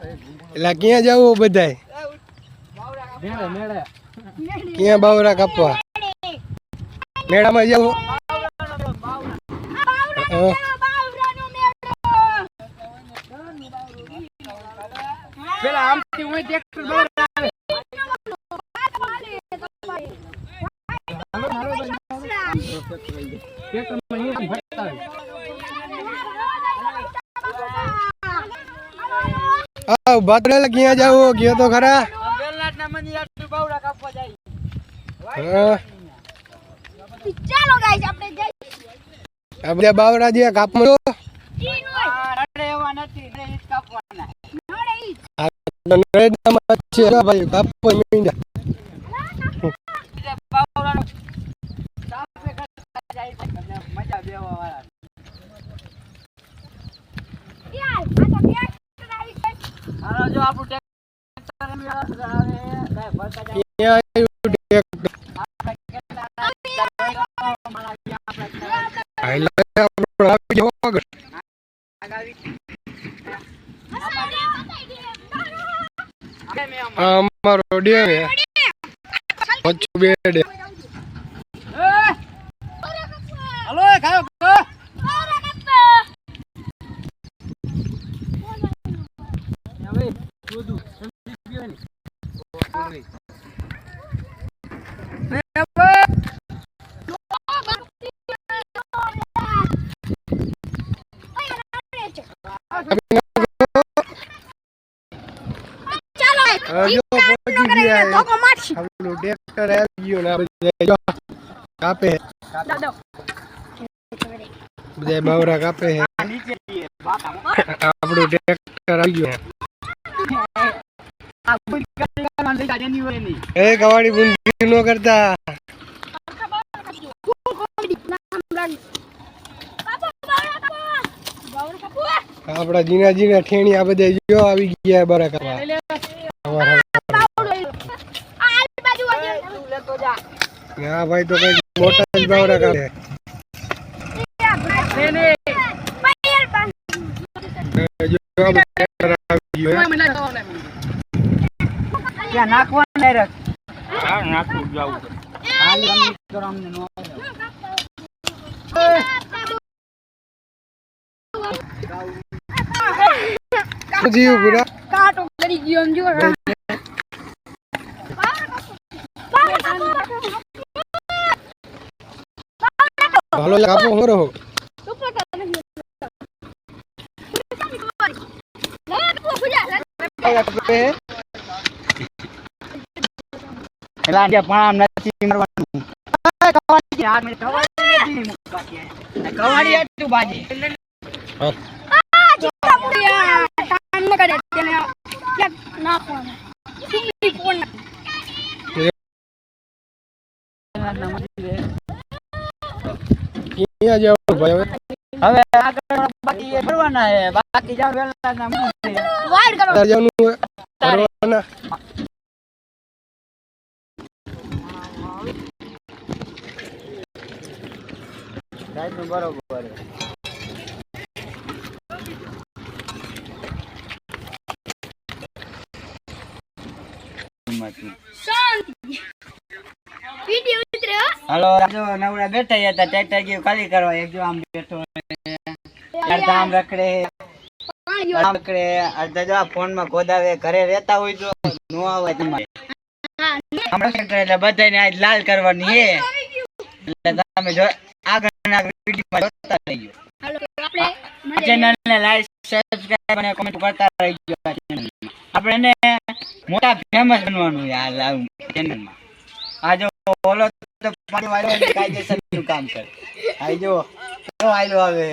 એટલે ક્યાં જવું બધાય? ક્યાં બાવરા કાપવા? મેળામાં જવું? પેલા આમથી હું ટ્રેક્ટર આવે બાતડેલા ક્યાં જાવ? ગયો તો ખરા? ચાલો ગાઈસ આપણે જઈએ. આ બધા બાવરા જે કાપમાં ભાઈ કાપવા માંડ્યા. અમારો ડેમ હે મચ્છુ બેડ. હલો ખાયો કાપે બધા બાવરા કાપે હે. આપણું ટ્રેક્ટર આવી ગયું. એ કવાડી બુંદી નો કરતા. આપડા જીના જીના ઠેણી આ બધા જો આવી ગયા બરા કરવા. હા ભાઈ તો કઈ મોટા જ બાવરા કાપે. જીવ પૂરા કાટો કરી ગયો એમ જો. હાલો કાપો હું રહો. ક્યાં જાવ ભાઈ હવે? હવે આગળ બાકી ભરવાના હે. બાકી જાવ વેલા ના વાઈડ કરો જવાનું ભરવાના. સાઈડ નું બરોબર. વિડિયો ઉતર્યો. હાલો જો નવડા બેઠા હતા ટ્રેક્ટર ગયું ખાલી કરવા. એક જો આમ બેઠો અડધા આમ રખડે આમ રખડે અડધા જો ફોન માં ગોદાવે. ઘરે રહેતા હોય તો નો આવે તમારે આમ રખડે એટલે બધાને આજ લાલ કરવાની હે. એટલે તમે જો આગળના વિડિયોમાં જોતા રહેજો. હાલો આપણે ચેનલ ને લાઈક સબસ્ક્રાઇબ અને કમેન્ટ કરતા રહેજો. આપણે એને મોટા ફેમસ બનવાનું છે આ ચેનલ માં. આ જો બોલો તો પાણી વાળો કાયદેસર નું કામ કરે. આ જો આયલો આવે.